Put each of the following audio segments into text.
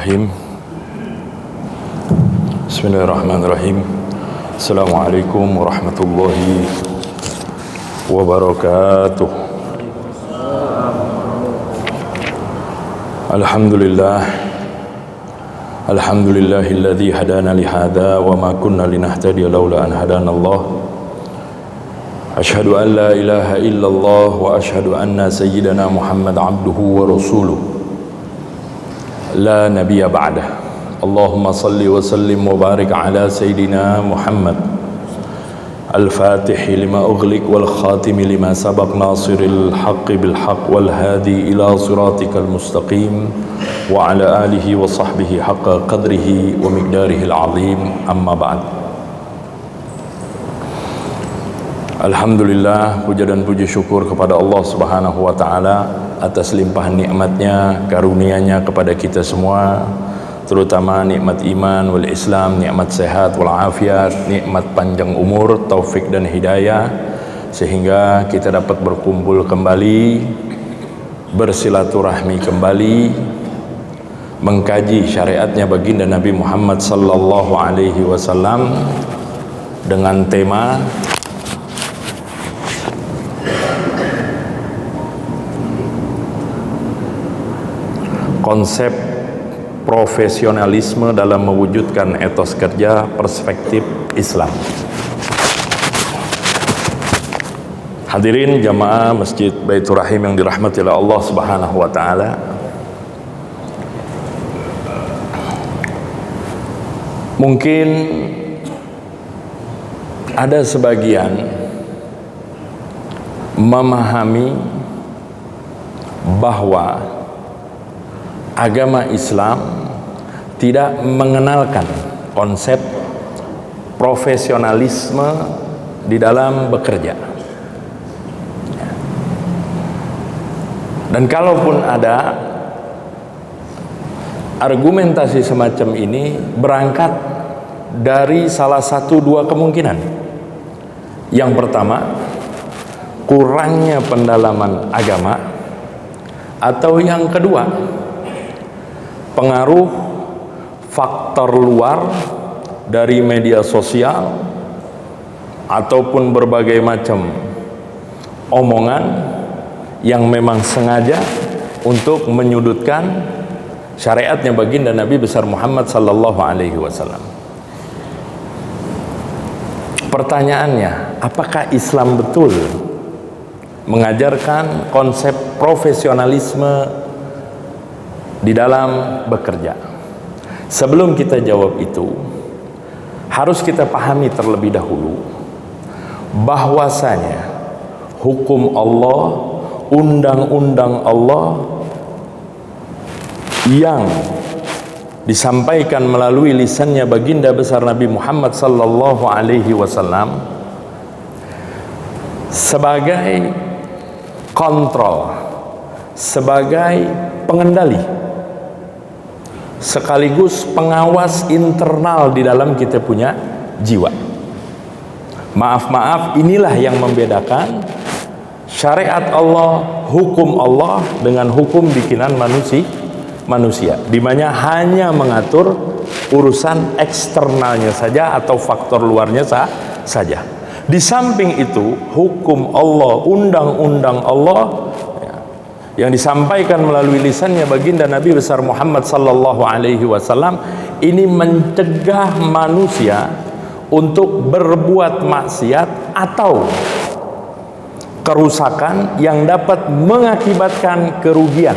Bismillahirrahmanirrahim. Bismillahirrahmanirrahim. Assalamualaikum warahmatullahi wabarakatuh. Alhamdulillahilladzi hadana li hadza wa ma kunna linahtadiya laula an hadana Allah. Asyhadu an la ilaha illallah wa asyhadu anna sayyidana Muhammad abduhu wa rasuluh. La nabiyya ba'dah. Allahumma salli wa sallim wa barik ala sayyidina Muhammad al-fatihi lima ughliq wal khatimi lima sabaq nasiril haqqi bil haqq wal hadi ila siratikal mustaqim wa ala alihi wa sahbihi haqqa qadrihi wa miqdarihi al-azim. Amma ba'd. Alhamdulillah, puja dan puji syukur kepada Allah Subhanahu wa taala atas limpahan nikmatnya, karunia-Nya kepada kita semua, terutama nikmat iman wal Islam, nikmat sehat wal afiat, nikmat panjang umur, taufik dan hidayah, sehingga kita dapat berkumpul kembali, bersilaturahmi kembali, mengkaji syariatnya baginda Nabi Muhammad sallallahu alaihi wasallam dengan tema konsep profesionalisme dalam mewujudkan etos kerja perspektif Islam. Hadirin jamaah Masjid Baitur Rahim yang dirahmati oleh Allah Subhanahu wa taala. Mungkin ada sebagian memahami bahwa agama Islam tidak mengenalkan konsep profesionalisme di dalam bekerja. Dan kalaupun ada argumentasi semacam ini berangkat dari salah satu dua kemungkinan. Yang pertama, kurangnya pendalaman agama, atau yang kedua, pengaruh faktor luar dari media sosial ataupun berbagai macam omongan yang memang sengaja untuk menyudutkan syariatnya baginda Nabi besar Muhammad sallallahu alaihi wasallam. Pertanyaannya, apakah Islam betul mengajarkan konsep profesionalisme di dalam bekerja? Sebelum kita jawab itu, harus kita pahami terlebih dahulu bahwasanya hukum Allah, undang-undang Allah yang disampaikan melalui lisannya baginda besar Nabi Muhammad sallallahu alaihi wasallam sebagai kontrol, sebagai pengendali, sekaligus pengawas internal di dalam kita punya jiwa. Maaf, inilah yang membedakan syariat Allah, hukum Allah dengan hukum bikinan manusia, di mana hanya mengatur urusan eksternalnya saja atau faktor luarnya saja. Di samping itu, hukum Allah, undang-undang Allah yang disampaikan melalui lisannya baginda Nabi besar Muhammad sallallahu alaihi wasallam ini mencegah manusia untuk berbuat maksiat atau kerusakan yang dapat mengakibatkan kerugian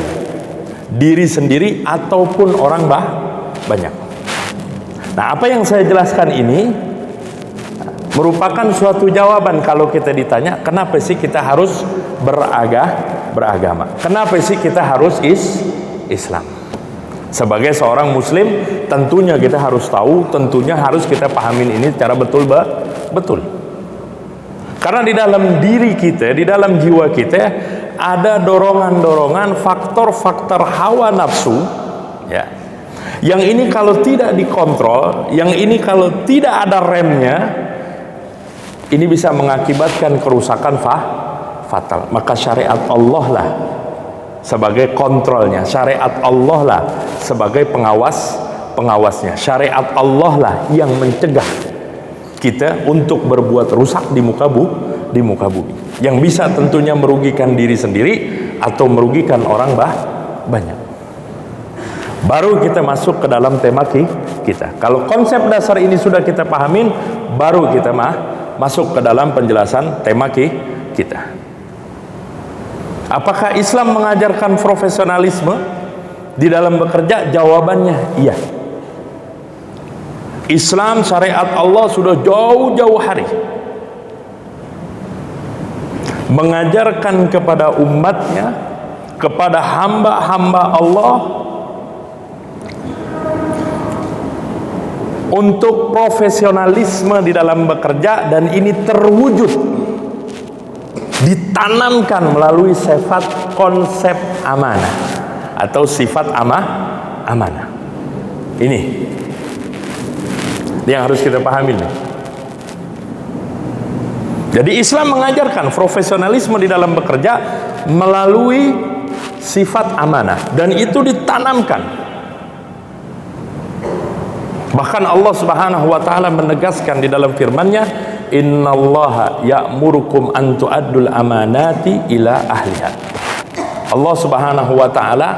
diri sendiri ataupun orang banyak. Nah, apa yang saya jelaskan ini merupakan suatu jawaban kalau kita ditanya, kenapa sih kita harus beragama? Kenapa sih kita harus Islam? Sebagai seorang muslim, tentunya kita harus tahu, tentunya harus kita pahamin ini secara betul. Karena di dalam diri kita, di dalam jiwa kita ada dorongan-dorongan, faktor-faktor hawa nafsu, ya. Yang ini kalau tidak dikontrol, yang ini kalau tidak ada remnya, ini bisa mengakibatkan kerusakan fatal. Maka syariat Allah lah sebagai kontrolnya, syariat Allah lah sebagai pengawasnya, syariat Allah lah yang mencegah kita untuk berbuat rusak di muka bumi, yang bisa tentunya merugikan diri sendiri atau merugikan orang banyak. Baru kita masuk ke dalam tema kita. Kalau konsep dasar ini sudah kita pahamin, baru kita masuk ke dalam penjelasan tema kita. Apakah Islam mengajarkan profesionalisme di dalam bekerja? Jawabannya iya. Islam, syariat Allah sudah jauh-jauh hari mengajarkan kepada umatnya, kepada hamba-hamba Allah, untuk profesionalisme di dalam bekerja, dan ini terwujud, ditanamkan melalui sifat konsep amanah atau sifat amanah. Ini yang harus kita pahami nih. Jadi Islam mengajarkan profesionalisme di dalam bekerja melalui sifat amanah, dan itu ditanamkan. Bahkan Allah Subhanahu wa taala menegaskan di dalam firman-Nya, innallaha ya'murukum an tu'addul amanati ila ahliha. Allah Subhanahu wa taala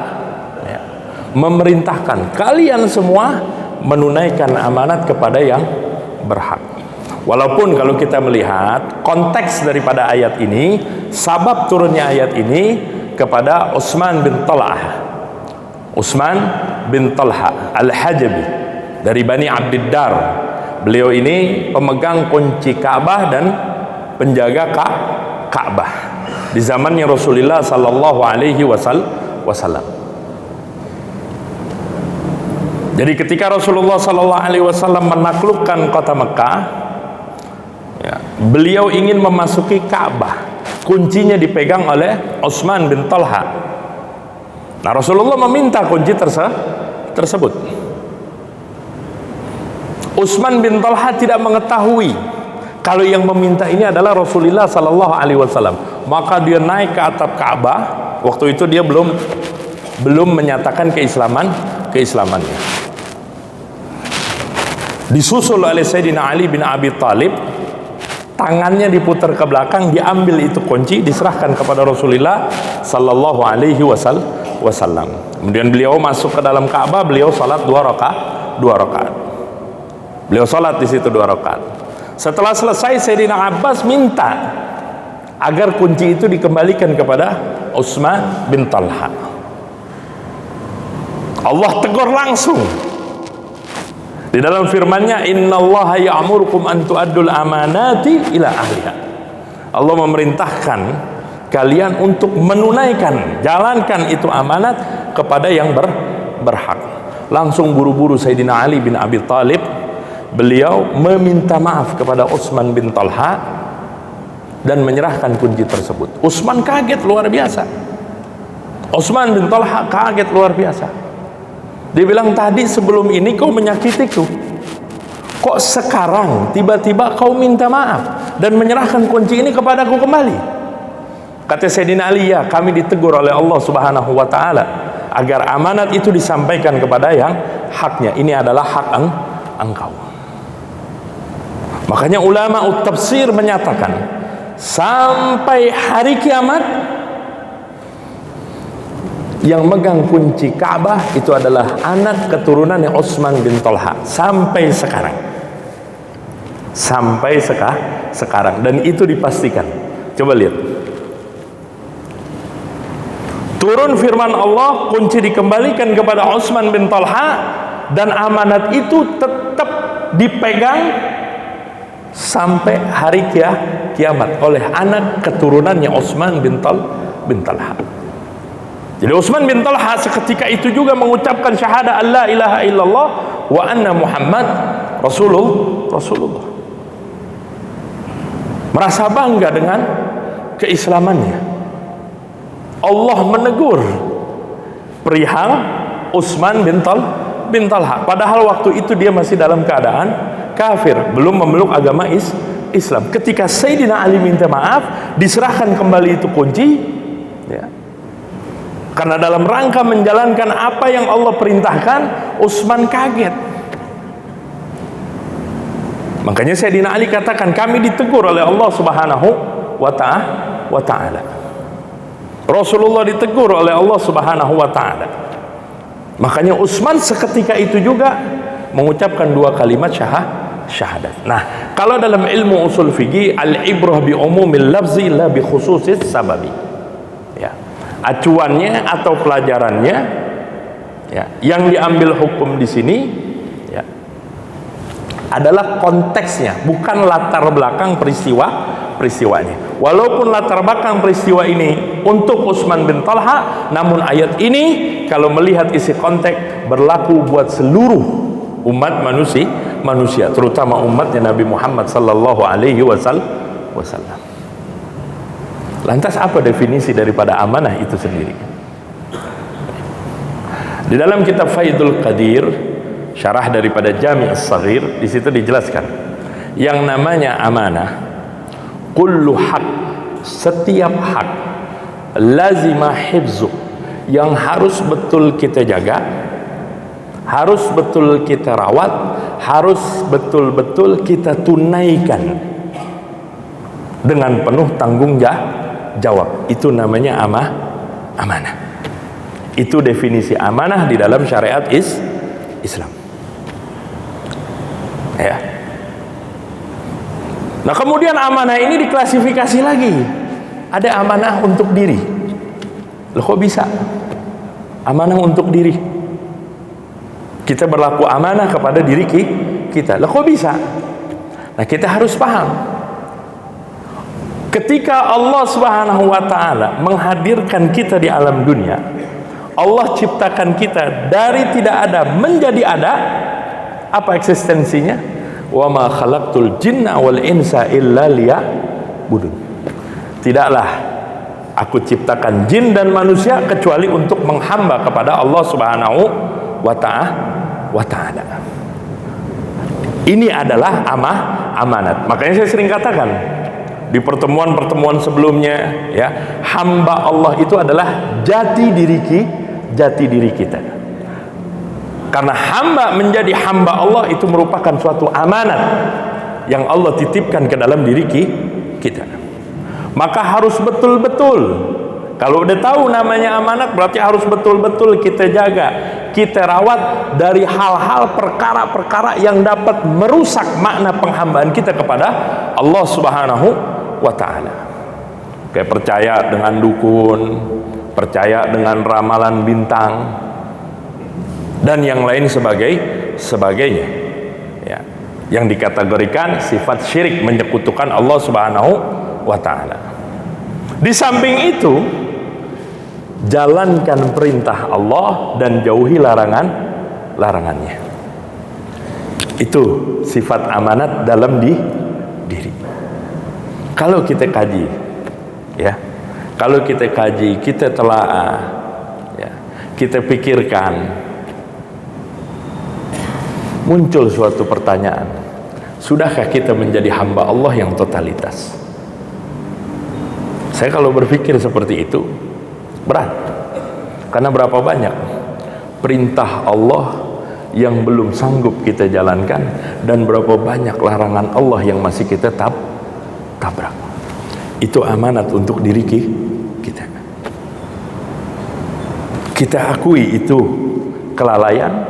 memerintahkan kalian semua menunaikan amanat kepada yang berhak. Walaupun kalau kita melihat konteks daripada ayat ini, sabab turunnya ayat ini kepada Utsman bin Talhah. Utsman bin Talhah Al-Hajabi dari Bani Abdiddar. Beliau ini pemegang kunci Ka'bah dan penjaga Ka'bah di zamannya Rasulullah sallallahu alaihi wasallam. Jadi ketika Rasulullah sallallahu alaihi wasallam menaklukkan kota Mekah, ya, beliau ingin memasuki Ka'bah. Kuncinya dipegang oleh Utsman bin Talha. Nah, Rasulullah meminta kunci tersebut. Utsman bin Talha tidak mengetahui kalau yang meminta ini adalah Rasulullah sallallahu alaihi wasallam. Maka dia naik ke atap Ka'bah. Waktu itu dia belum menyatakan keislamannya. Disusul oleh Sayyidina Ali bin Abi Thalib, tangannya diputar ke belakang, diambil itu kunci, diserahkan kepada Rasulullah sallallahu alaihi wasallam. Kemudian beliau masuk ke dalam Ka'bah, beliau salat 2 rakaat. Beliau salat di situ 2 rakaat. Setelah selesai, Sayyidina Abbas minta agar kunci itu dikembalikan kepada Utsman bin Talha. Allah tegur langsung di dalam firman-Nya, innallaha ya'murukum an tu'addul amanati ila ahliha. Allah memerintahkan kalian untuk menunaikan, jalankan itu amanat kepada yang berhak. Langsung buru-buru Sayyidina Ali bin Abi Thalib, beliau meminta maaf kepada Utsman bin Talha dan menyerahkan kunci tersebut. Utsman kaget luar biasa. Utsman bin Talha kaget luar biasa. Dia bilang, tadi sebelum ini kau menyakitiku, kok sekarang tiba-tiba kau minta maaf dan menyerahkan kunci ini kepadaku kembali? Kata Sayyidina Ali, ya, kami ditegur oleh Allah Subhanahu wa taala agar amanat itu disampaikan kepada yang haknya. Ini adalah hak engkau. Makanya ulama tafsir menyatakan, sampai hari kiamat yang megang kunci Ka'bah itu adalah anak keturunan yang Utsman bin Talha sampai sekarang. Sampai sekarang, dan itu dipastikan. Coba lihat. Turun firman Allah, kunci dikembalikan kepada Utsman bin Talha, dan amanat itu tetap dipegang sampai hari kiamat oleh anak keturunannya Utsman bin Talha. Jadi Utsman bin Talha seketika itu juga mengucapkan syahadah alla ilaha illallah wa anna Muhammad Rasulullah. Merasa bangga dengan keislamannya. Allah menegur perihal Utsman bin Talha. Padahal waktu itu dia masih dalam keadaan kafir, belum memeluk agama Islam. Ketika Sayyidina Ali minta maaf, diserahkan kembali itu kunci, ya, Karena dalam rangka menjalankan apa yang Allah perintahkan, Utsman kaget. Makanya Sayyidina Ali katakan, kami ditegur oleh Allah Subhanahu wa ta'ala. Rasulullah ditegur oleh Allah Subhanahu wa ta'ala. Makanya Utsman seketika itu juga mengucapkan 2 kalimat syahadat. Nah, kalau dalam ilmu usul fikih, al-ibrah bi umumil lafzi la bi khususis sababi. Ya. Acuannya atau pelajarannya, ya, yang diambil hukum di sini, ya, adalah konteksnya, bukan latar belakang peristiwanya. Walaupun latar belakang peristiwa ini untuk Utsman bin Talha, namun ayat ini kalau melihat isi konteks berlaku buat seluruh umat manusia, terutama umatnya Nabi Muhammad sallallahu alaihi wasallam. Lantas apa definisi daripada amanah itu sendiri? Di dalam kitab Faidul Qadir, syarah daripada Jami' As-Saghir, di situ dijelaskan yang namanya amanah, kullu haq, setiap hak, lazimah hifzu, yang harus betul kita jaga, harus betul kita rawat, harus betul-betul kita tunaikan dengan penuh tanggung jawab. Itu namanya amanah. Itu definisi amanah di dalam syariat Islam. Ya. Nah, kemudian amanah ini diklasifikasi lagi. Ada amanah untuk diri. Loh, kok bisa? Amanah untuk diri. Kita berlaku amanah kepada diri kita. Loh, kok bisa? Nah, kita harus paham. Ketika Allah Subhanahu wa ta'ala menghadirkan kita di alam dunia, Allah ciptakan kita dari tidak ada menjadi ada. Apa eksistensinya? Wa ma khalaqtul jinna wal insa illa liya'budun. Tidaklah aku ciptakan jin dan manusia kecuali untuk menghamba kepada Allah Subhanahu wa ta'ala. Ini adalah amanat. Makanya saya sering katakan di pertemuan-pertemuan sebelumnya, ya, hamba Allah itu adalah jati diri kita. Karena hamba menjadi hamba Allah itu merupakan suatu amanat yang Allah titipkan ke dalam diri kita. Maka harus betul-betul, kalau udah tahu namanya amanat, berarti harus betul-betul kita jaga, kita rawat dari hal-hal perkara-perkara yang dapat merusak makna penghambaan kita kepada Allah Subhanahu wa ta'ala. Kayak percaya dengan dukun, percaya dengan ramalan bintang, dan yang lain sebagainya, ya, yang dikategorikan sifat syirik, menyekutukan Allah Subhanahu wa ta'ala. Di samping itu, jalankan perintah Allah dan jauhi larangannya. Itu sifat amanat dalam diri. Kalau kita kaji, ya, kalau kita kaji, kita telaah, ya, kita pikirkan, muncul suatu pertanyaan, sudahkah kita menjadi hamba Allah yang totalitas? Saya kalau berpikir seperti itu berat, karena berapa banyak perintah Allah yang belum sanggup kita jalankan, dan berapa banyak larangan Allah yang masih kita tabrak. Itu amanat untuk diri kita. Kita akui itu kelalaian,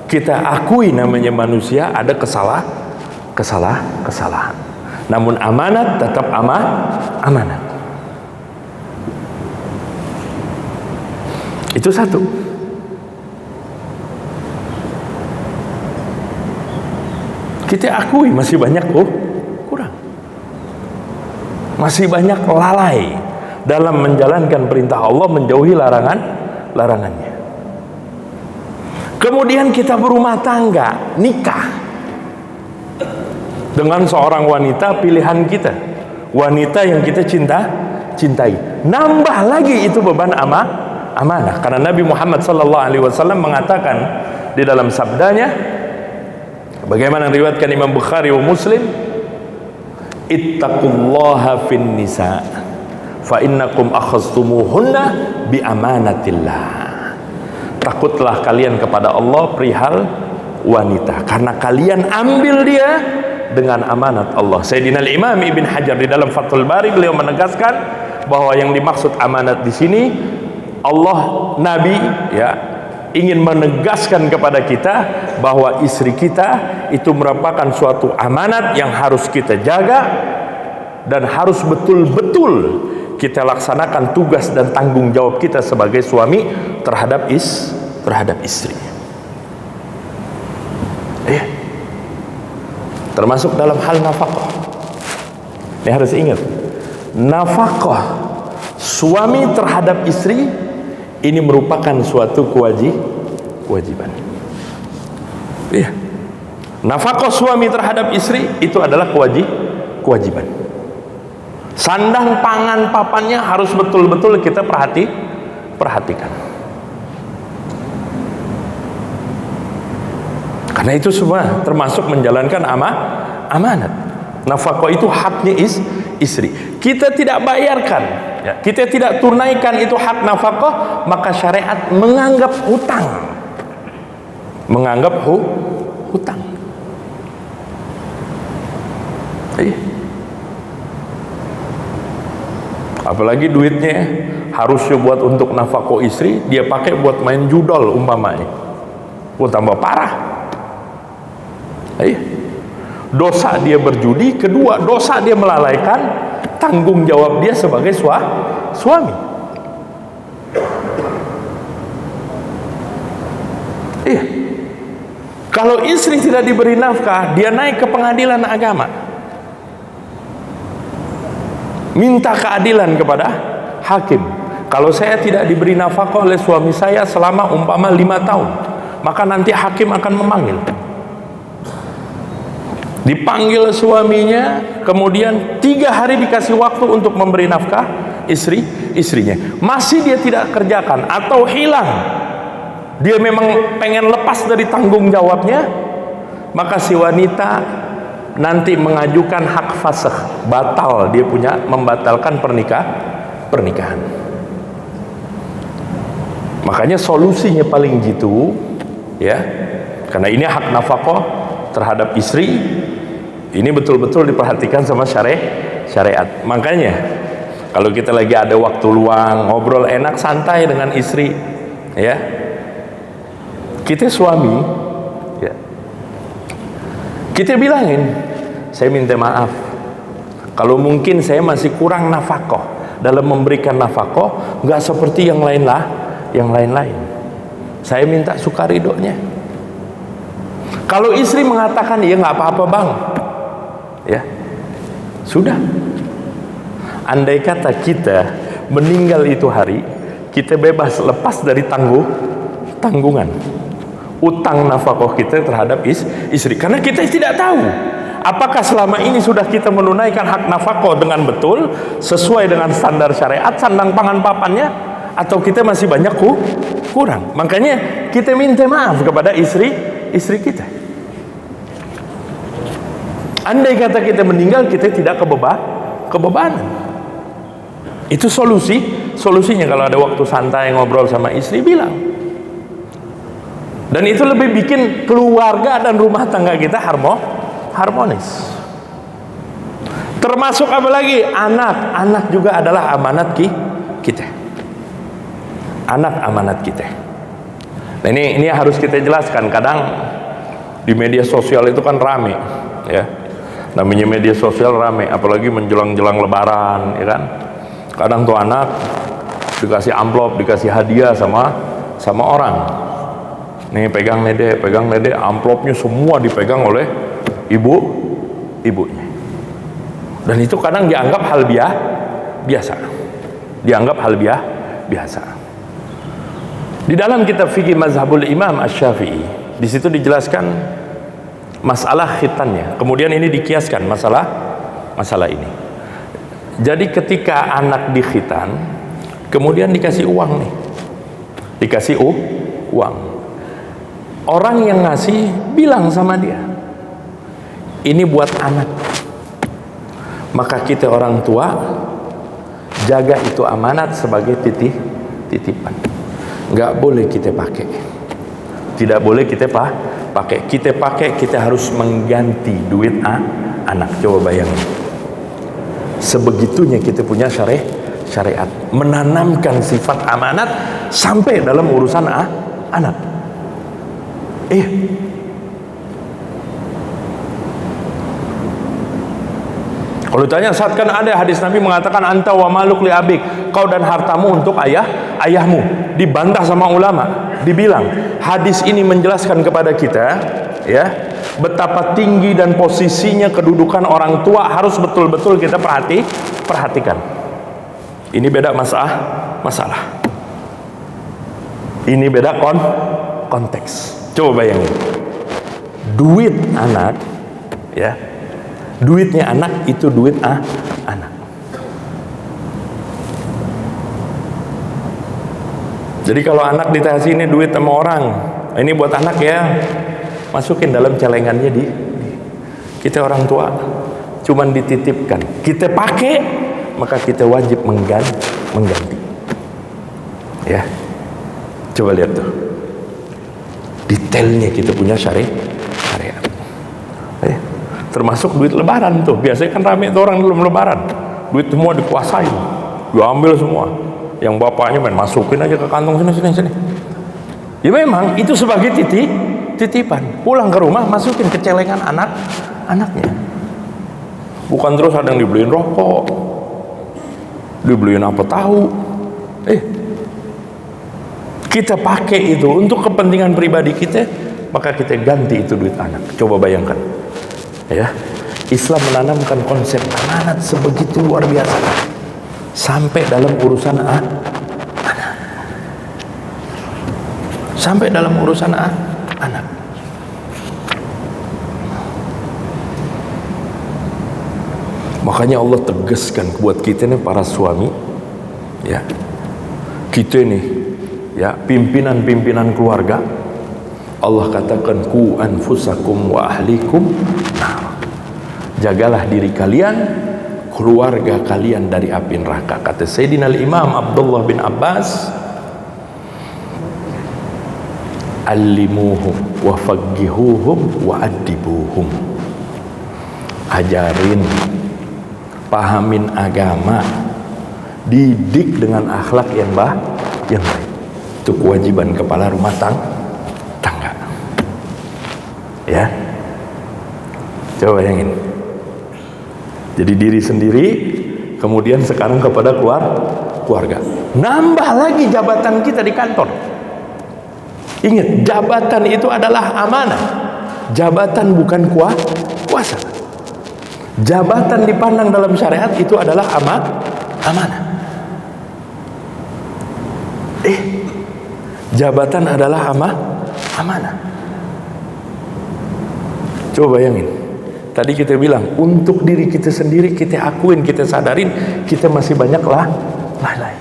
kita akui namanya manusia ada kesalahan. Namun amanat tetap amanat. Itu satu. Kita akui masih banyak kurang. Masih banyak lalai dalam menjalankan perintah Allah, menjauhi larangannya. Kemudian kita berumah tangga, nikah dengan seorang wanita pilihan kita, wanita yang kita cintai. Nambah lagi itu beban amanah, karena Nabi Muhammad SAW mengatakan di dalam sabdanya, bagaimana diriwayatkan Imam Bukhari wa Muslim, ittaqullaha fin nisa, fa innakum akhadhtumuhunna bi amanatillah. Takutlah kalian kepada Allah perihal wanita, karena kalian ambil dia dengan amanat Allah. Sayyidina Imam Ibn Hajar di dalam Fathul Bari beliau menegaskan bahwa yang dimaksud amanat di sini Allah, Nabi ya, ingin menegaskan kepada kita bahwa istri kita itu merupakan suatu amanat yang harus kita jaga dan harus betul-betul kita laksanakan tugas dan tanggung jawab kita sebagai suami terhadap istri. Termasuk dalam hal nafkah. Ini harus ingat, nafkah suami terhadap istri ini merupakan suatu kewajiban. Iya. Nafkah suami terhadap istri itu adalah kewajiban. Sandang pangan papannya harus betul-betul kita perhatikan. Karena itu semua termasuk menjalankan amanat. Nafkah itu haknya istri. Kita tidak bayarkan, ya, kita tidak tunaikan itu hak nafkah, maka syariat menganggap hutang. Hutang. Apalagi duitnya harusnya buat untuk nafkah istri, dia pakai buat main judol umpamanya. Tambah parah. Dosa dia berjudi, kedua dosa dia melalaikan tanggung jawab dia sebagai suami. Kalau istri tidak diberi nafkah, dia naik ke pengadilan agama, minta keadilan kepada hakim. Kalau saya tidak diberi nafkah oleh suami saya selama umpama 5 tahun, maka nanti hakim akan memanggil. Dipanggil suaminya, kemudian 3 hari dikasih waktu untuk memberi nafkah istrinya. Masih dia tidak kerjakan atau hilang, dia memang pengen lepas dari tanggung jawabnya, maka si wanita nanti mengajukan hak fasakh, batal, dia punya membatalkan pernikahan. Makanya solusinya paling gitu, ya, karena ini hak nafkah terhadap istri, ini betul-betul diperhatikan sama syariat. Makanya kalau kita lagi ada waktu luang, ngobrol enak santai dengan istri, ya, kita suami, ya, kita bilangin, saya minta maaf kalau mungkin saya masih kurang nafkah dalam memberikan nafkah, nggak seperti yang lain. Saya minta sukaridonya. Kalau istri mengatakan ya nggak apa-apa bang, ya sudah. Andai kata kita meninggal itu hari, kita bebas lepas dari tanggungan utang nafkah kita terhadap istri, karena kita tidak tahu apakah selama ini sudah kita menunaikan hak nafkah dengan betul sesuai dengan standar syariat, sandang pangan papannya, atau kita masih banyak kurang. Makanya kita minta maaf kepada istri kita. Andai kata kita meninggal, kita tidak kebebanan. Itu solusinya. Kalau ada waktu santai ngobrol sama istri, bilang. Dan itu lebih bikin keluarga dan rumah tangga kita harmonis. Termasuk apa lagi? Anak juga adalah amanat kita. Anak amanat kita. Nah, ini harus kita jelaskan. Kadang di media sosial itu kan rame, ya. Namanya media sosial rame, apalagi menjelang lebaran, ya kan. Kadang tuh anak dikasih amplop, dikasih hadiah sama orang. Nih pegang dede, amplopnya semua dipegang oleh ibunya. Dan itu kadang dianggap hal biasa. Di dalam kitab fikih mazhabul Imam Asy-Syafi'i, di situ dijelaskan masalah khitannya. Kemudian ini dikiaskan masalah ini. Jadi ketika anak dikhitan, kemudian dikasih uang nih. Dikasih uang. Orang yang ngasih bilang sama dia, ini buat anak. Maka kita orang tua jaga itu amanat sebagai titipan. Nggak boleh kita pakai, tidak boleh kita pakai. Kita harus mengganti duit anak. Coba bayangin, sebegitunya kita punya syariat menanamkan sifat amanat sampai dalam urusan anak. Kalau ditanya, saat kan ada hadis Nabi mengatakan anta wa maluk li abik, kau dan hartamu untuk ayahmu. Dibantah sama ulama, dibilang hadis ini menjelaskan kepada kita ya betapa tinggi dan posisinya kedudukan orang tua harus betul-betul kita perhatikan. Ini beda masalah. Ini beda konteks. Coba bayangin, duit anak ya, duitnya anak itu duit anak. Jadi kalau anak dikasih ini duit sama orang, ini buat anak ya, masukin dalam celengannya kita orang tua cuman dititipkan, kita pakai, maka kita wajib mengganti. Ya, coba lihat tuh detailnya kita punya syariat. Termasuk duit lebaran tuh, biasanya kan rame tuh orang belum lebaran, duit semua dikuasain, diambil semua. Yang bapaknya main masukin aja ke kantong sini. Ya memang itu sebagai titipan. Pulang ke rumah masukin ke celengan anaknya. Bukan terus ada yang dibeliin rokok, dibeliin apa tahu. Kita pakai itu untuk kepentingan pribadi kita, maka kita ganti itu duit anak. Coba bayangkan. Ya, Islam menanamkan konsep amanat sebegitu luar biasa sampai dalam urusan anak, sampai dalam urusan anak. Makanya Allah tegaskan buat kita nih para suami, ya, kita nih, ya, pimpinan keluarga. Allah katakan ku anfusakum wa ahlikum. Jagalah diri kalian, keluarga kalian dari api neraka. Kata Sayyidina Imam Abdullah bin Abbas, allimuhum wa faqqihuhum wa addibuhum. Ajarin, pahamin agama, didik dengan akhlak yang baik. Itu kewajiban kepala rumah tangga. Ya, coba bayangin. Jadi diri sendiri, kemudian sekarang kepada keluarga. Nambah lagi jabatan kita di kantor. Ingat, jabatan itu adalah amanah. Jabatan bukan kuasa. Jabatan dipandang dalam syariat itu adalah amanah. Jabatan adalah amanah. Coba bayangin. Tadi kita bilang untuk diri kita sendiri, kita akuin, kita sadarin kita masih banyak lalai.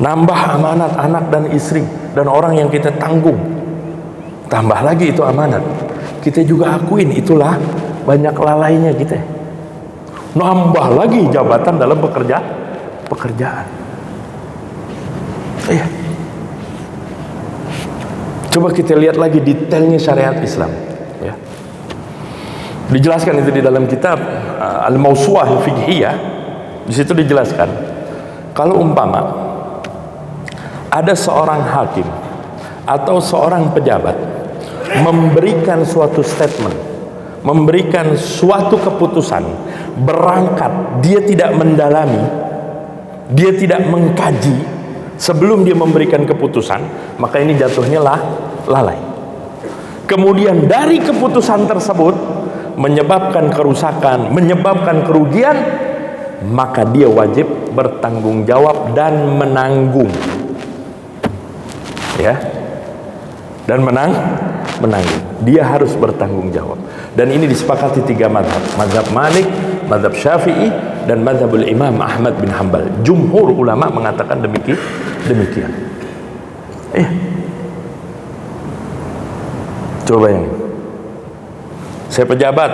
Nambah amanat anak dan istri dan orang yang kita tanggung. Tambah lagi itu amanat. Kita juga akuin itulah banyak lalainya kita. Nambah lagi jabatan dalam pekerjaan. Coba kita lihat lagi detailnya syariat Islam, ya. Dijelaskan itu di dalam kitab Al-Mawsu'ah Al-Fiqhiyah. Di situ dijelaskan kalau umpama ada seorang hakim atau seorang pejabat memberikan suatu statement, memberikan suatu keputusan, berangkat dia tidak mendalami, dia tidak mengkaji sebelum dia memberikan keputusan, maka ini jatuhnya lalai. Kemudian dari keputusan tersebut menyebabkan kerusakan, menyebabkan kerugian, maka dia wajib bertanggung jawab dan menanggung, ya, dan menanggung. Dia harus bertanggung jawab. Dan ini disepakati 3 mazhab: mazhab Malik, mazhab Syafi'i, dan mazhabul Imam Ahmad bin Hanbal. Jumhur ulama mengatakan demikian. Coba yang saya pejabat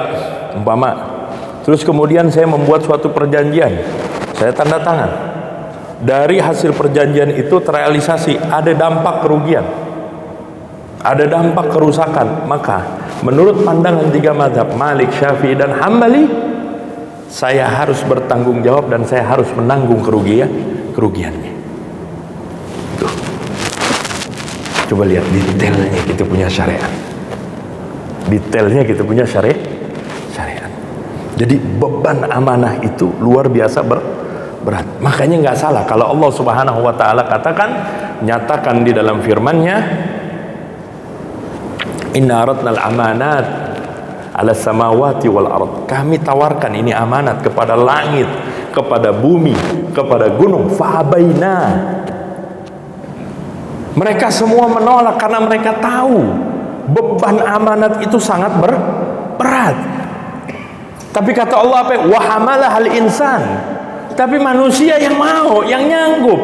umpama, terus kemudian saya membuat suatu perjanjian, saya tanda tangan, dari hasil perjanjian itu terrealisasi, ada dampak kerugian, ada dampak kerusakan, maka menurut pandangan tiga mazhab Malik, Syafi'i dan Hambali, saya harus bertanggung jawab dan saya harus menanggung kerugiannya. Tuh. Coba lihat detailnya kita punya syariat. Detailnya kita punya syariat. Jadi beban amanah itu luar biasa berat. Makanya nggak salah kalau Allah Subhanahu wa taala nyatakan di dalam firman-Nya, inna aradnal amanat ala samawati wal ard. Kami tawarkan ini amanat kepada langit, kepada bumi, kepada gunung. Fa'abaina. Mereka semua menolak karena mereka tahu beban amanat itu sangat berat. Tapi kata Allah apa? Wa hamalahal insan. Tapi manusia yang mau, yang nyanggup.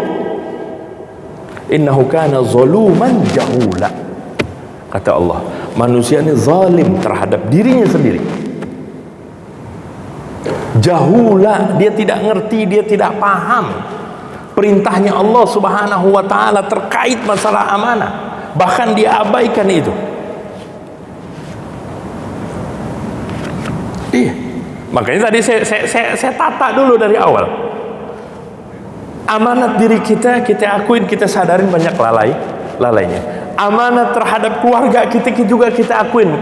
Innahu kana zaluman jahula. Kata Allah, manusia ini zalim terhadap dirinya sendiri. Jahula, dia tidak ngerti, dia tidak paham perintahnya Allah Subhanahu wa taala terkait masalah amanah. Bahkan dia abaikan itu. Iya. Makanya tadi saya tata dulu dari awal. Amanat diri kita akuin, kita sadarin banyak lalainya. Amanat terhadap keluarga kita juga kita akuin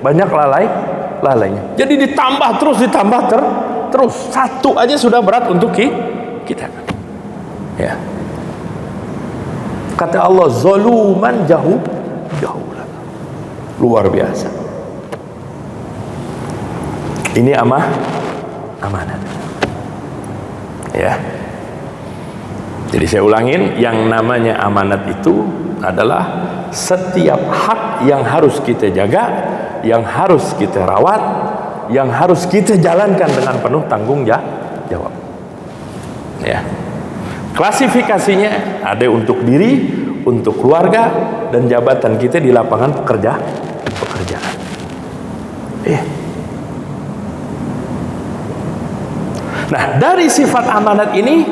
banyak lalainya. Jadi ditambah terus satu aja sudah berat untuk kita. Ya. Kata Allah, zaluman jahulan. Luar biasa. Ini amanat. Ya. Jadi saya ulangin, yang namanya amanat itu adalah setiap hak yang harus kita jaga, yang harus kita rawat, yang harus kita jalankan dengan penuh tanggung jawab. Ya. Klasifikasinya ada untuk diri, untuk keluarga, dan jabatan kita di lapangan pekerjaan. Nah, dari sifat amanat ini,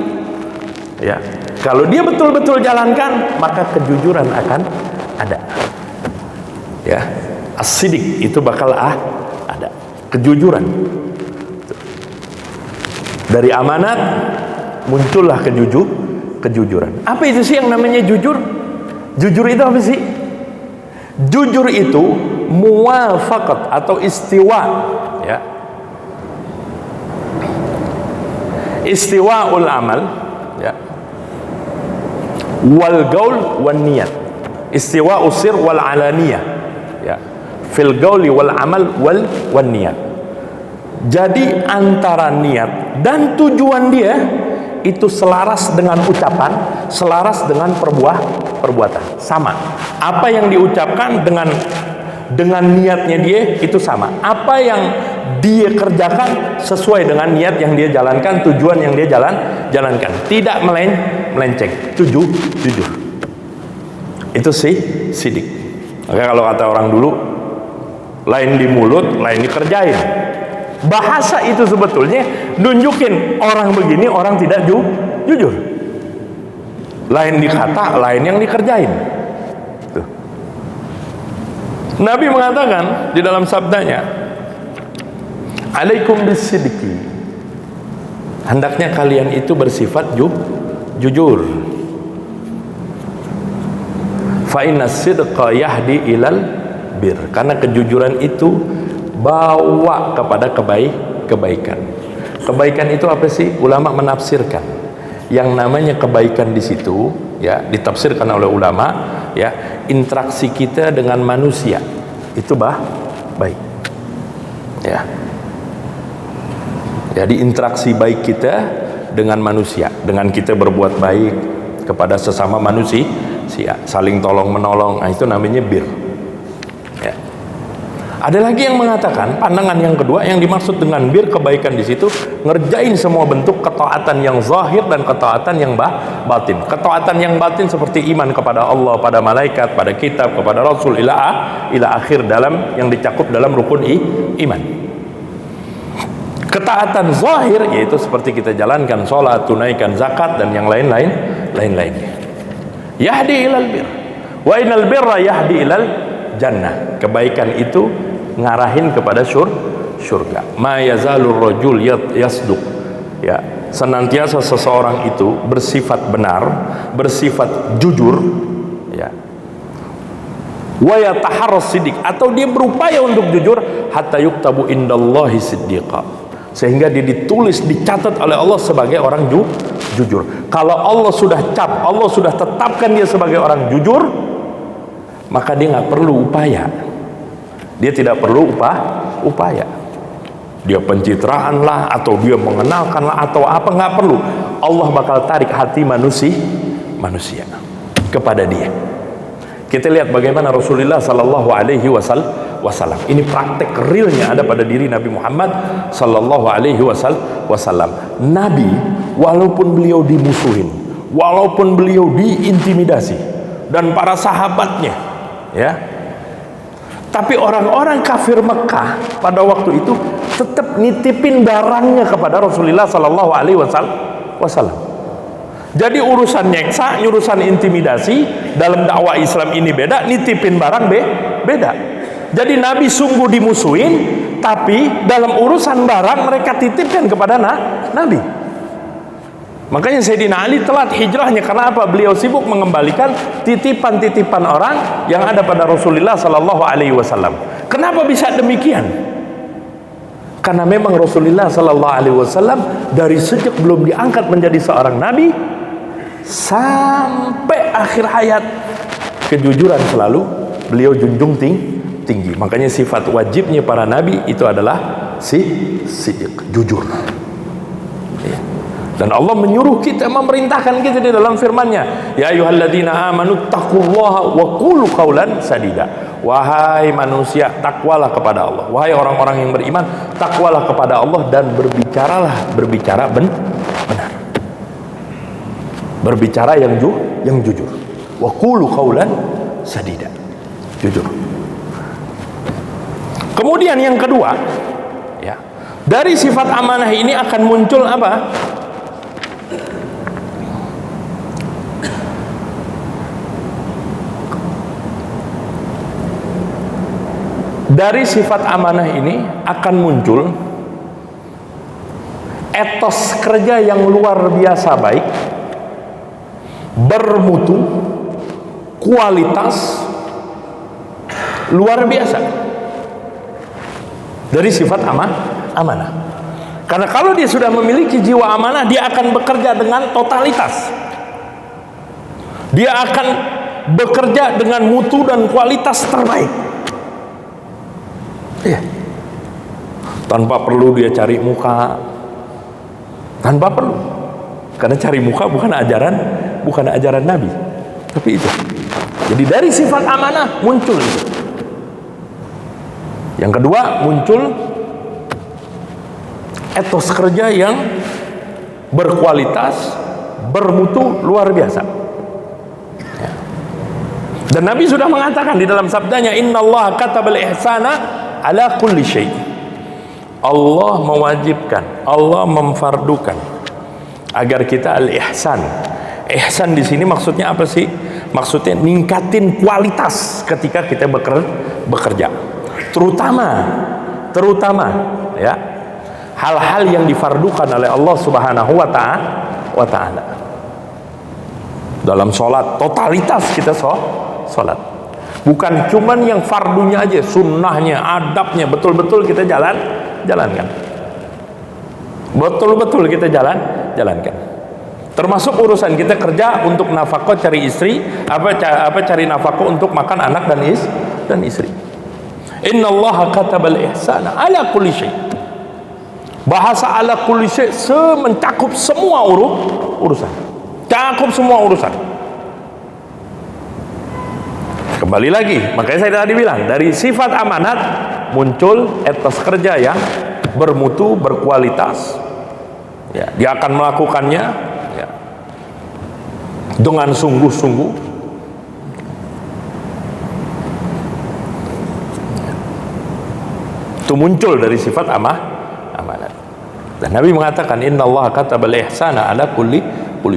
ya, kalau dia betul-betul jalankan, maka kejujuran akan ada. Ya, as-sidik itu bakal ada. Kejujuran. Dari amanat muncullah kejujuran. Apa itu sih yang namanya jujur? Jujur itu apa sih? Jujur itu muwafaqat atau istiwa, ya. Istiwa'ul amal, ya, wal gaul wan niyat. Istiwa'us sir wal alaniyah, ya, fil gauli wal amal wan niyat. Jadi antara niat dan tujuan dia itu selaras dengan ucapan, selaras dengan perbuatan, sama. Apa yang diucapkan dengan niatnya dia itu sama. Apa yang dia kerjakan sesuai dengan niat yang dia jalankan, tujuan yang dia jalankan, tidak melenceng. Jujur. Itu sidik. Maka kalau kata orang dulu, lain di mulut, lain dikerjain. Bahasa itu sebetulnya nunjukin orang begini, orang tidak jujur. Lain di kata, lain yang dikerjain. Tuh. Nabi mengatakan di dalam sabdanya, alaikum bisidiki, hendaknya kalian itu bersifat jujur. Fa inna sidqa yahdi ilal bir, karena kejujuran itu bawa kepada kebaikan. Kebaikan itu apa sih? Ulama menafsirkan yang namanya kebaikan di situ, ya, ditafsirkan oleh ulama, ya, interaksi kita dengan manusia itu baik, ya. Jadi interaksi baik kita dengan manusia, dengan kita berbuat baik kepada sesama manusia, saling tolong menolong, nah itu namanya bir. Ya. Ada lagi yang mengatakan pandangan yang kedua, yang dimaksud dengan bir, kebaikan di situ ngerjain semua bentuk ketaatan yang zahir dan ketaatan yang batin. Ketaatan yang batin seperti iman kepada Allah, pada malaikat, pada kitab, kepada Rasul, ila akhir dalam yang dicakup dalam rukun iman. Ketaatan zahir yaitu seperti kita jalankan sholat, tunaikan zakat dan yang lain-lainnya. Yahdi ilal bir, wa inal birra yahdi ilal jannah. Kebaikan itu ngarahin kepada surga. Ma yazalur rajul yasduq. Ya, senantiasa seseorang itu bersifat benar, bersifat jujur, ya. Wa yataharras siddiq, atau dia berupaya untuk jujur, hatta yuktabu indallahi siddiqa, sehingga dia ditulis, dicatat oleh Allah sebagai orang jujur. Kalau Allah sudah Allah sudah tetapkan dia sebagai orang jujur, maka dia nggak perlu upaya. Dia tidak perlu upaya. Dia pencitraan lah, atau dia mengenalkan lah, atau apa, nggak perlu. Allah bakal tarik hati manusia kepada dia. Kita lihat bagaimana Rasulullah Sallallahu Alaihi Wasallam. Ini praktek realnya ada pada diri Nabi Muhammad Sallallahu Alaihi Wasallam. Nabi, walaupun beliau dimusuhin, walaupun beliau diintimidasi, dan para sahabatnya, ya, tapi orang-orang kafir Mekah pada waktu itu tetap nitipin barangnya kepada Rasulullah Sallallahu Alaihi Wasallam. Jadi urusan nyeksa, urusan intimidasi dalam dakwah Islam ini beda, nitipin barang beda. Jadi Nabi sungguh dimusuhin, tapi dalam urusan barang mereka titipkan kepada Nabi. Makanya Sayyidina Ali telat hijrahnya karena apa? Beliau sibuk mengembalikan titipan-titipan orang yang ada pada Rasulullah Sallallahu Alaihi Wasallam. Kenapa bisa demikian? Karena memang Rasulullah Sallallahu Alaihi Wasallam dari sejak belum diangkat menjadi seorang nabi sampai akhir hayat, kejujuran selalu beliau junjung tinggi. Makanya sifat wajibnya para nabi itu adalah siddiq, jujur. Ya. Dan Allah menyuruh kita, memerintahkan kita di dalam firman-Nya, ya ayyuhalladzina amanu taqullaha wa qulu qaulan sadida. Wahai manusia, takwalah kepada Allah. Wahai orang-orang yang beriman, takwalah kepada Allah dan berbicara benar. Berbicara yang jujur. Wa qulu qaulan sadida. Jujur. Kemudian yang kedua, ya, dari sifat amanah ini akan muncul apa? Dari sifat amanah ini akan muncul etos kerja yang luar biasa baik, bermutu, kualitas luar biasa dari sifat amanah. Karena kalau dia sudah memiliki jiwa amanah, dia akan bekerja dengan totalitas. Dia akan bekerja dengan mutu dan kualitas terbaik. Ya. Tanpa perlu dia cari muka, tanpa perlu, karena cari muka bukan ajaran Nabi, tapi itu. Jadi dari sifat amanah muncul itu. Yang kedua, muncul etos kerja yang berkualitas, bermutu luar biasa. Ya. Dan Nabi sudah mengatakan di dalam sabdanya, innallaha katabal ihsana ala kulli syai'. Allah mewajibkan, Allah memfardukan agar kita al-ihsan. Ihsan di sini maksudnya apa sih? Maksudnya ningkatin kualitas ketika kita bekerja. Terutama ya, hal-hal yang difardukan oleh Allah Subhanahu wa taala. Dalam sholat, totalitas kita sholat. Bukan cuman yang fardunya aja, sunnahnya, adabnya betul-betul kita jalankan. Betul-betul kita jalankan. Termasuk urusan kita kerja untuk nafkah, cari istri, cari nafkah untuk makan anak dan istri. Innallaha katabal ihsana ala kulli syai'. Bahasa ala kulli syai' mencakup semua urusan. Cakup semua urusan. Kembali lagi, makanya saya tadi bilang dari sifat amanat muncul etos kerja yang bermutu, berkualitas. Ya, dia akan melakukannya ya, dengan sungguh-sungguh. Itu muncul dari sifat amanat. Dan Nabi mengatakan innallaha katabal ihsana ala kulli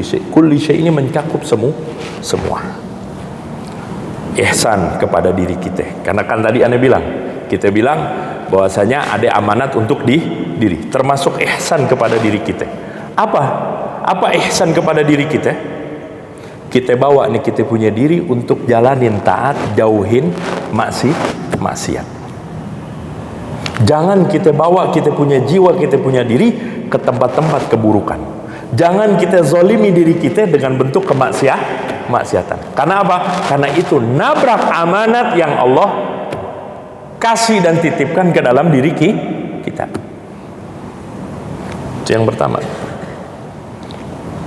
syai'. Kulli syai' ini mencakup semua. Ihsan kepada diri kita. Karena kan tadi Anda bilang, kita bilang bahwasanya ada amanat untuk diri, termasuk ihsan kepada diri kita. Apa ihsan kepada diri kita? Kita bawa nih kita punya diri untuk jalanin taat, jauhin maksiat. Jangan kita bawa kita punya jiwa, kita punya diri ke tempat-tempat keburukan. Jangan kita zalimi diri kita dengan bentuk kemaksiatan. Karena apa? Karena itu nabrak amanat yang Allah kasih dan titipkan ke dalam diri kita. Itu yang pertama.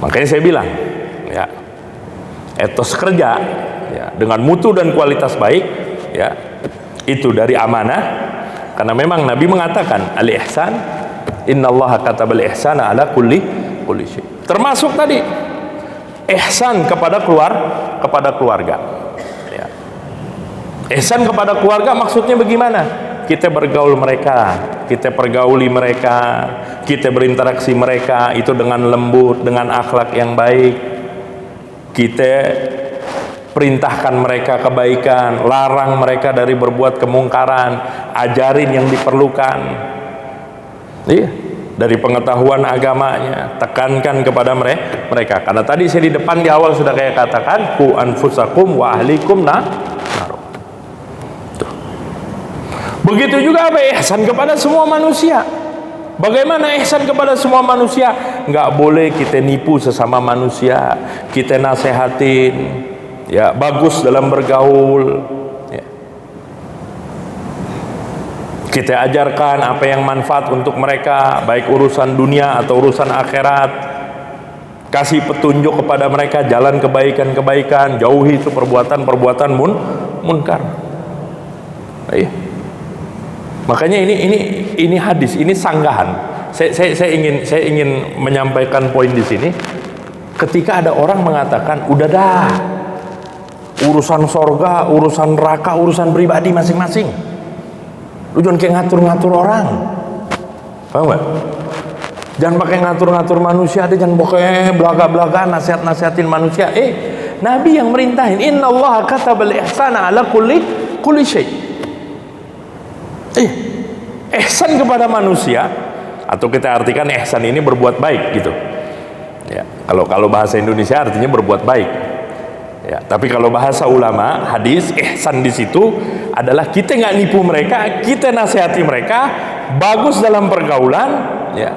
Makanya saya bilang, ya, etos kerja, ya, dengan mutu dan kualitas baik, ya, itu dari amanah. Karena memang Nabi mengatakan al-ihsan, innallaha katabal ihsana ala kulli syai'. Termasuk tadi ihsan kepada keluarga. Ya. Ihsan kepada keluarga maksudnya bagaimana? Kita bergaul mereka, kita pergauli mereka, kita berinteraksi mereka itu dengan lembut, dengan akhlak yang baik. Kita perintahkan mereka kebaikan, larang mereka dari berbuat kemungkaran, ajarin yang diperlukan. Iya, dari pengetahuan agamanya, tekankan kepada mereka. Karena tadi saya di depan di awal sudah kayak katakan, ku anfusakum wa ahlikum nar. Begitu juga apa ihsan kepada semua manusia. Bagaimana ihsan kepada semua manusia? Nggak boleh kita nipu sesama manusia, kita nasehatin, ya, bagus dalam bergaul, ya. Kita ajarkan apa yang manfaat untuk mereka, baik urusan dunia atau urusan akhirat. Kasih petunjuk kepada mereka jalan kebaikan-kebaikan, jauhi itu perbuatan-perbuatan munkar. Ya. Makanya ini hadis, ini sanggahan. Saya ingin menyampaikan poin di sini. Ketika ada orang mengatakan, udah dah, urusan sorga, urusan neraka, urusan pribadi masing-masing. Lu jangan kayak ngatur-ngatur orang. Paham gak? Jangan pakai ngatur-ngatur manusia, jangan pakai belaga-belaga nasihat-nasihatin manusia. Nabi yang merintahin, innallaha katabal ihsana ala kulli syai'. Ihsan kepada manusia, atau kita artikan ihsan ini berbuat baik gitu. Ya, kalau bahasa Indonesia artinya berbuat baik. Ya, tapi kalau bahasa ulama hadis, ihsan di situ adalah kita nggak nipu mereka, kita nasihati mereka, bagus dalam pergaulan, ya.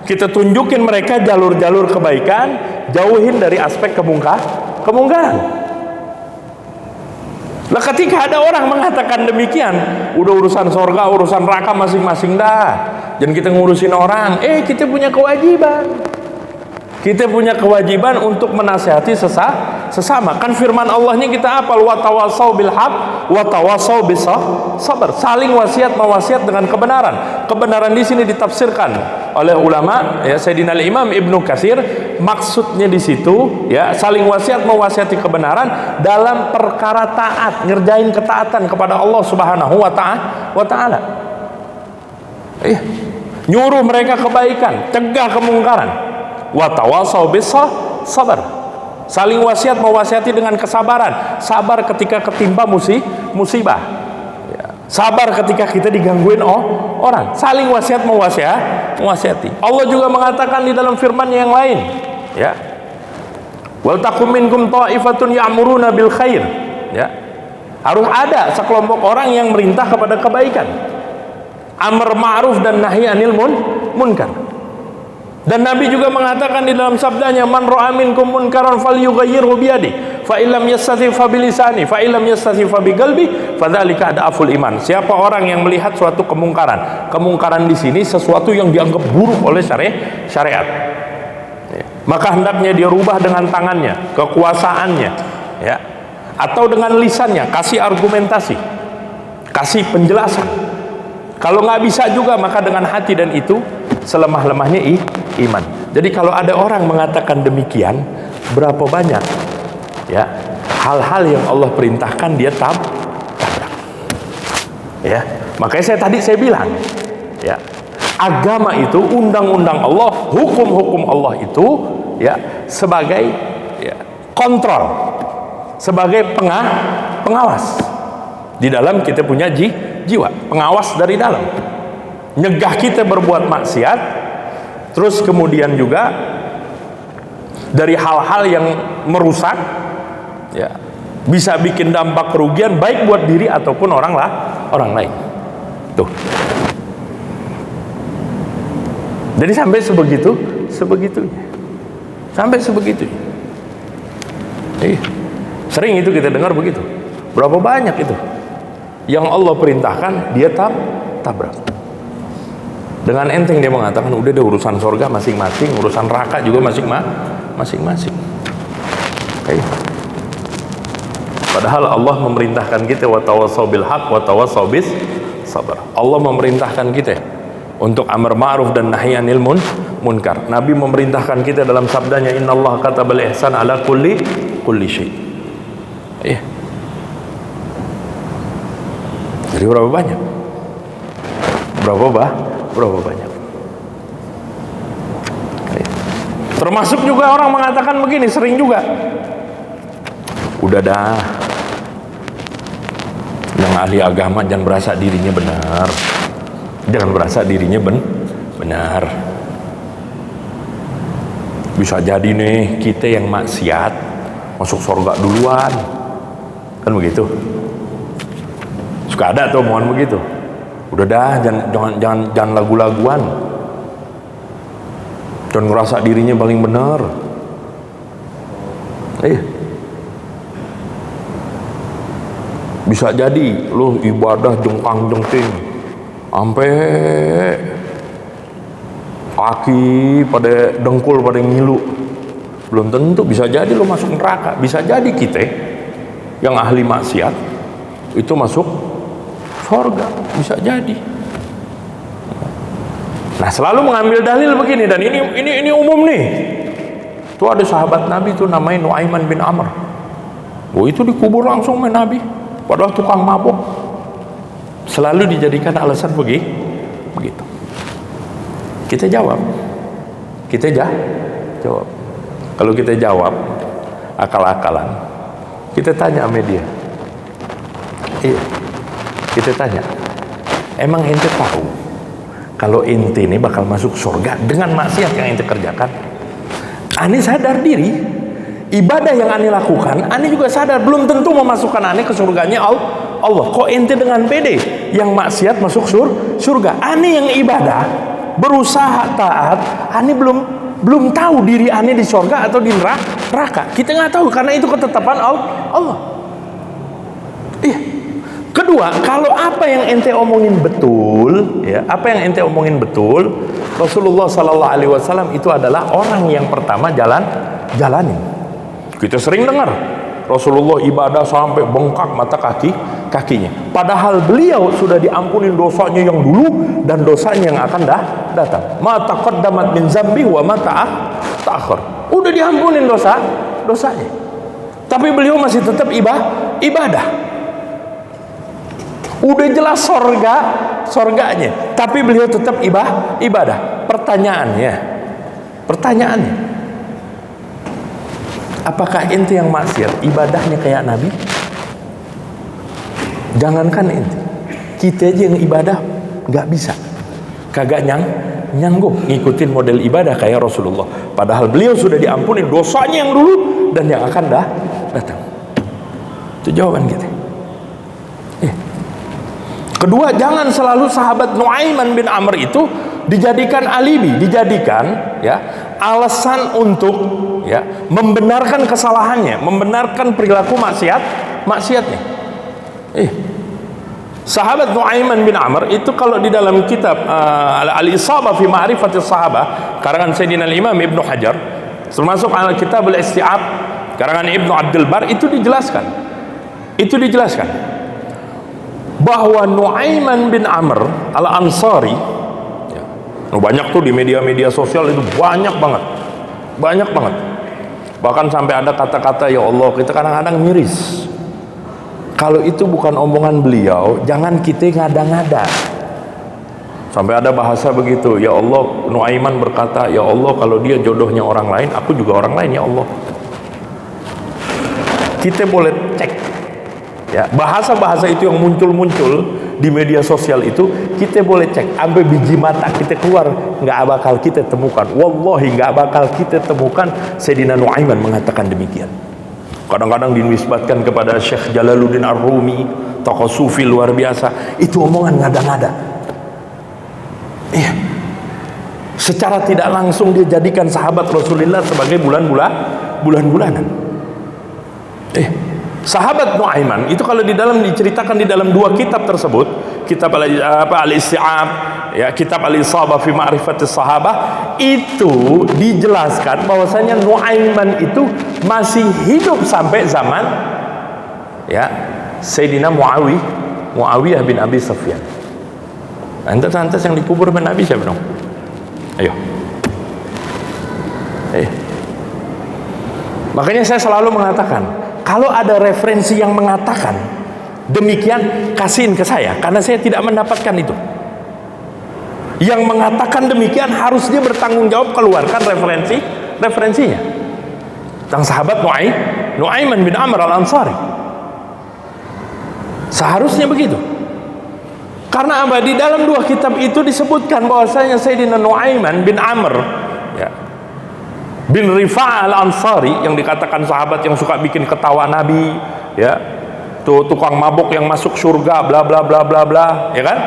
Kita tunjukin mereka jalur-jalur kebaikan, jauhin dari aspek kemungkaran. Lah ketika ada orang mengatakan demikian, udah urusan sorga, urusan neraka masing-masing dah. Jangan kita ngurusin orang. Kita punya kewajiban. Kita punya kewajiban untuk menasihati sesama. Kan firman Allahnya kita apal, wa tawasau bil haq wa tawasau bis sabr. Saling wasiat mewasiat dengan kebenaran. Kebenaran di sini ditafsirkan oleh ulama, ya, Sayyidina Imam Ibnu Katsir, maksudnya di situ, ya, saling wasiat mewasiati kebenaran dalam perkara taat, ngerjain ketaatan kepada Allah Subhanahu wa taala. Nyuruh mereka kebaikan, cegah kemungkaran. Wa tawasau bis sabr. Saling wasiat mewasiati dengan kesabaran, sabar ketika ketimpa musibah, ya. Sabar ketika kita digangguin orang, saling wasiat mewasiati. Allah juga mengatakan di dalam firman-Nya yang lain, ya, wal takum minkum ta'ifatun ya'muruna bil khair, ya, harus ada sekelompok orang yang merintah kepada kebaikan, amar ma'ruf dan nahi anil munkar. Dan Nabi juga mengatakan di dalam sabdanya, man ra'a minkum munkaran falyughayyirhu biyadihi, fa illam yastati fa bilisani, fa illam yastati fa biqalbi, fadzalika adaful iman. Siapa orang yang melihat suatu kemungkaran, kemungkaran di sini sesuatu yang dianggap buruk oleh syariat, ya, maka hendaknya dia rubah dengan tangannya, kekuasaannya, ya, atau dengan lisannya, kasih argumentasi, kasih penjelasan. Kalau nggak bisa juga, maka dengan hati, dan itu selemah-lemahnya iman. Jadi kalau ada orang mengatakan demikian, berapa banyak, ya, hal-hal yang Allah perintahkan dia tabrak, ya. Makanya saya bilang, ya, agama itu, undang-undang Allah, hukum-hukum Allah itu ya sebagai ya, kontrol, sebagai pengawas di dalam kita punya jiwa, pengawas dari dalam, nyegah kita berbuat maksiat, terus kemudian juga dari hal-hal yang merusak ya, bisa bikin dampak kerugian baik buat diri ataupun orang lain. Tuh. Jadi sampai sebegitunya. Sampai sebegitunya. Sering itu kita dengar begitu. Berapa banyak itu yang Allah perintahkan dia tabrak. Dengan enteng dia mengatakan udah deh urusan surga masing-masing, urusan neraka juga masing-masing. Padahal Allah memerintahkan kita wa tawassaw bil haq wa tawassaw bis sabr. Allah memerintahkan kita untuk amar ma'ruf dan nahi anil munkar. Nabi memerintahkan kita dalam sabdanya innallaha katabal ihsan ala kulli syai. Jadi berapa banyak? Berapa banyak? Termasuk juga orang mengatakan begini, sering juga. Udah dah, yang ahli agama jangan berasa dirinya benar, jangan berasa dirinya benar. Bisa jadi nih kita yang maksiat masuk surga duluan, kan begitu? Suka ada tuh omongan begitu. Udah dah, jangan lagu-laguan, jangan ngerasa dirinya paling benar. Bisa jadi lo ibadah jengkang-jengking sampai kaki pada dengkul pada ngilu, belum tentu. Bisa jadi lo masuk neraka. Bisa jadi kita yang ahli maksiat itu masuk surga. Bisa jadi. Nah, selalu mengambil dalil begini, dan ini umum nih. Tuh ada sahabat Nabi tuh namanya Nuaiman bin Amr. Itu dikubur langsung sama Nabi. Padahal tukang mabuk. Selalu dijadikan alasan begitu. Kita jawab. Kalau kita jawab akal-akalan, kita tanya sama dia. Kita tanya, emang ente tahu kalau ente ini bakal masuk surga dengan maksiat yang ente kerjakan? Ane sadar diri, ibadah yang ane lakukan, ane juga sadar belum tentu memasukkan ane ke surganya Allah. Kok ente dengan pede yang maksiat masuk surga? Ane yang ibadah, berusaha taat, ane belum tahu diri ane di surga atau di neraka. Kita nggak tahu karena itu ketetapan Allah. Kedua, kalau apa yang ente omongin betul, ya, Rasulullah Sallallahu Alaihi Wasallam itu adalah orang yang pertama jalanin. Kita sering dengar Rasulullah ibadah sampai bengkak mata kakinya. Padahal beliau sudah diampunin dosanya yang dulu dan dosanya yang akan datang. Ma taqaddamat min zambi wa ma ta'akhir. Udah diampunin dosanya. Tapi beliau masih tetap ibadah. Udah jelas sorganya, tapi beliau tetap ibadah. Pertanyaannya, apakah ente yang maksiat ibadahnya kayak Nabi? Jangankan ente, kita aja yang ibadah nggak bisa, kagak nyanggup ngikutin model ibadah kayak Rasulullah. Padahal beliau sudah diampuni dosanya yang dulu dan yang akan datang. Itu jawaban kita. Kedua, jangan selalu sahabat Nuaiman bin Amr itu dijadikan alibi, dijadikan ya alasan untuk ya membenarkan kesalahannya, membenarkan perilaku maksiatnya. Sahabat Nuaiman bin Amr itu kalau di dalam kitab Al-Isabah fi Ma'rifatis Sahabah karangan Sayyidina Imam Ibnu Hajar, termasuk Al-Kitab Al-Isti'ab karangan Ibnu Abdul Bar, itu dijelaskan bahwa Nuaiman bin Amr Al-Ansari ya, banyak tuh di media-media sosial itu banyak banget, bahkan sampai ada kata-kata ya Allah, kita kadang-kadang miris. Kalau itu bukan omongan beliau, jangan kita ngada-ngada. Sampai ada bahasa begitu, ya Allah, Nuaiman berkata, ya Allah, kalau dia jodohnya orang lain, aku juga orang lain, ya Allah. Kita boleh cek ya, bahasa-bahasa itu yang muncul-muncul di media sosial itu, kita boleh cek sampai biji mata kita keluar, nggak bakal kita temukan, wallahi nggak bakal kita temukan Sayyidina Nuaiman mengatakan demikian. Kadang-kadang dinisbatkan kepada Syekh Jalaluddin Ar-Rumi, tokoh sufi luar biasa, itu omongan ngada-ngada. Iya, secara tidak langsung dia jadikan sahabat Rasulullah sebagai bulan-bulanan. Sahabat Nuaiman itu kalau diceritakan di dalam dua kitab tersebut, kitab Al-Isti'ab, ya, kitab Al-Isabah fi Ma'rifatis Sahabah, itu dijelaskan bahwasanya Nuaiman itu masih hidup sampai zaman ya Sayyidina Muawiyah bin Abi Sufyan. Lantas yang dikubur dengan Nabi siapa dong? Ayo. Makanya saya selalu mengatakan, kalau ada referensi yang mengatakan demikian, kasihin ke saya, karena saya tidak mendapatkan itu. Yang mengatakan demikian harus dia bertanggung jawab, keluarkan referensinya tentang sahabat Nuaiman bin Amr al-Ansari. Seharusnya begitu. Karena apa? Di dalam dua kitab itu disebutkan bahwasanya Sayyidina Nuaiman bin Amr ya, bin Rifa'ah al-Ansari, yang dikatakan sahabat yang suka bikin ketawa Nabi, ya, tuh tukang mabuk yang masuk surga, bla bla bla bla bla, ya kan?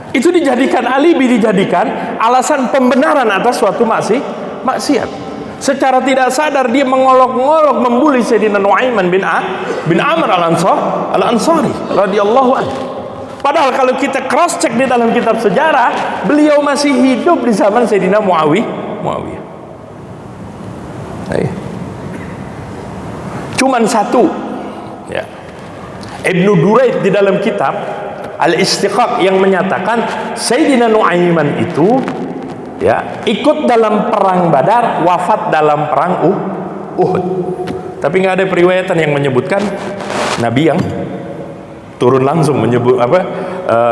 Itu dijadikan alibi, dijadikan alasan pembenaran atas suatu maksiat. Secara tidak sadar dia mengolok-ngolok, membuli Sayyidina Nuaiman bin Amr al-Ansari radhiyallahu anhu. Padahal kalau kita cross check di dalam kitab sejarah, beliau masih hidup di zaman Sayyidina Muawiyah. Cuman satu ya, Ibnu Duraid di dalam kitab Al-Istiqaq yang menyatakan Sayyidina Nuaiman itu ya ikut dalam perang Badar, wafat dalam perang Uhud. Tapi nggak ada periwayatan yang menyebutkan Nabi yang turun langsung menyebut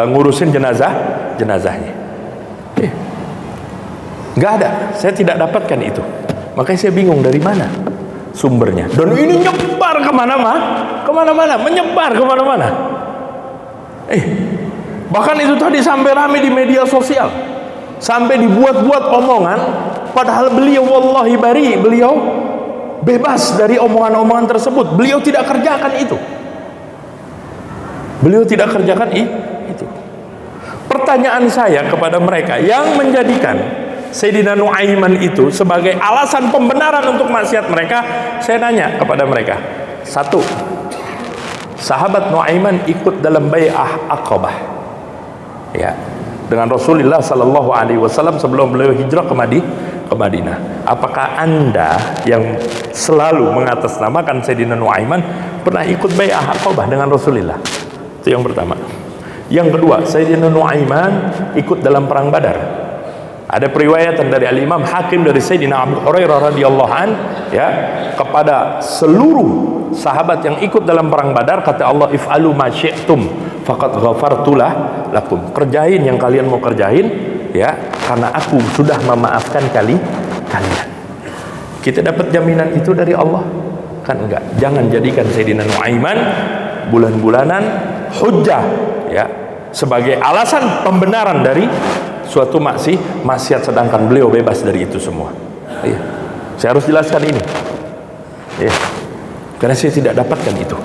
ngurusin jenazahnya. Nggak ada, saya tidak dapatkan itu. Makanya saya bingung dari mana sumbernya. Dan ini nyebar kemana-mana, menyebar kemana-mana. Bahkan itu tadi sampai rame di media sosial, sampai dibuat-buat omongan. Padahal beliau wallahi bari, beliau bebas dari omongan-omongan tersebut. Beliau tidak kerjakan itu. Itu. Pertanyaan saya kepada mereka yang menjadikan Sayyidina Nuaiman itu sebagai alasan pembenaran untuk maksiat mereka, saya nanya kepada mereka. Satu, sahabat Nuaiman ikut dalam bai'ah Aqabah ya, dengan Rasulullah sallallahu alaihi wasallam sebelum beliau hijrah ke Madinah. Apakah Anda yang selalu mengatasnamakan Sayyidina Nuaiman pernah ikut bai'ah Aqabah dengan Rasulullah? Itu yang pertama. Yang kedua, Sayyidina Nuaiman ikut dalam perang Badar. Ada periwayatan dari Al-Imam Hakim dari Sayyidina Abu Hurairah radhiyallahu an ya, kepada seluruh sahabat yang ikut dalam perang Badar, kata Allah, if'alu ma syi'tum faqad ghafartu lakum. Kerjain yang kalian mau kerjain ya, karena aku sudah memaafkan kalian. Kita dapat jaminan itu dari Allah? Kan enggak. Jangan jadikan Sayyidina Nuaiman bulan-bulanan hujjah ya, sebagai alasan pembenaran dari suatu maksiat, sedangkan beliau bebas dari itu semua. Saya harus jelaskan ini karena saya tidak dapatkan itu.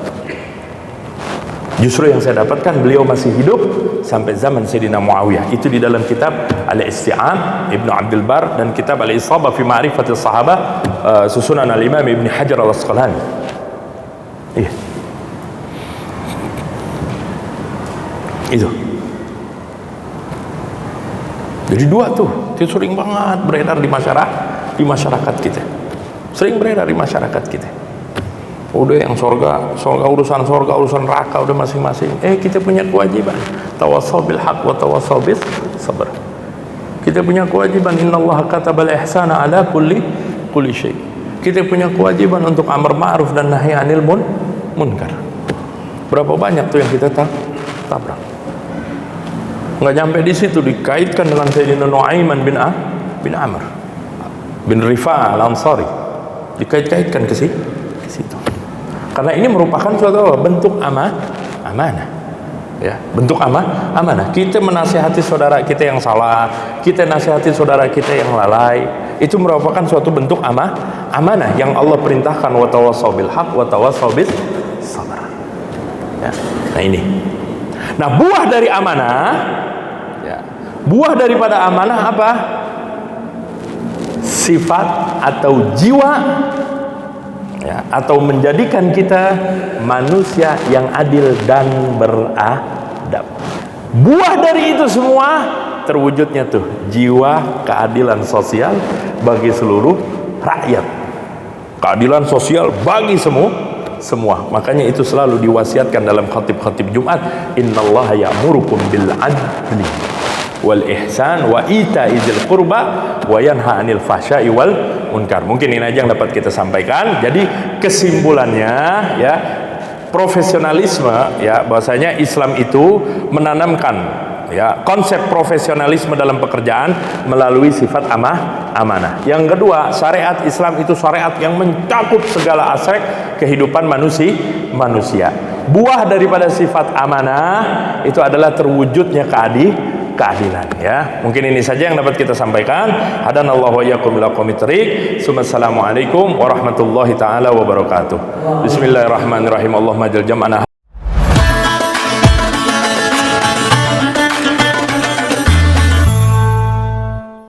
Justru yang saya dapatkan, beliau masih hidup sampai zaman Sayyidina Muawiyah. Itu di dalam kitab Al-Isti'ab Ibnu Abdul Bar dan kitab Al-Isabah fi Ma'rifatis Sahabah susunan Al-Imam Ibn Hajar Al-Asqalani. Itu. Jadi dua tuh, itu sering banget beredar di masyarakat kita. Sering beredar di masyarakat kita. Udah yang surga urusan neraka udah masing-masing. Kita punya kewajiban. Tawassaw bil haq wa tawassaw bis sabr. Kita punya kewajiban, innallaha katabal ihsana ala kulli syai. Kita punya kewajiban untuk amar ma'ruf dan nahi anil munkar. Berapa banyak tuh yang kita tabrak? Nggak nyampe di situ, dikaitkan dengan Sayyidina Nu'aiman bin Amr bin Rifa'ah al-Ansari, dikait-kaitkan ke situ. Karena ini merupakan suatu bentuk amanah. Ya, bentuk amanah. Kita menasihati saudara kita yang salah, kita nasihati saudara kita yang lalai, itu merupakan suatu bentuk amanah yang Allah perintahkan, wa tawassaw bil haq wa tawassaw bis sabr. Ya. Nah ini. Nah, buah dari amanah, ya, buah daripada amanah apa? Sifat atau jiwa, ya, atau menjadikan kita manusia yang adil dan beradab. Buah dari itu semua terwujudnya tuh jiwa keadilan sosial bagi seluruh rakyat, keadilan sosial bagi semua. Makanya itu selalu diwasiatkan dalam khatib-khatib Jumat, innallaha ya'murukum bil adli wal ihsan wa ita'i dzil qurba wa yanha 'anil fahsya'i wal munkar. Mungkin ini aja yang dapat kita sampaikan. Jadi kesimpulannya, ya, profesionalisme, ya, bahwasanya Islam itu menanamkan, ya, konsep profesionalisme dalam pekerjaan melalui sifat amanah. Yang kedua, syariat Islam itu syariat yang mencakup segala aspek kehidupan manusia. Buah daripada sifat amanah itu adalah terwujudnya keadilan, ya. Mungkin ini saja yang dapat kita sampaikan. Hadanallahu wa iyyakum ila aqwamit thoriq. Assalamualaikum warahmatullahi taala wabarakatuh. Bismillahirrahmanirrahim. Allahumma jal jam'ana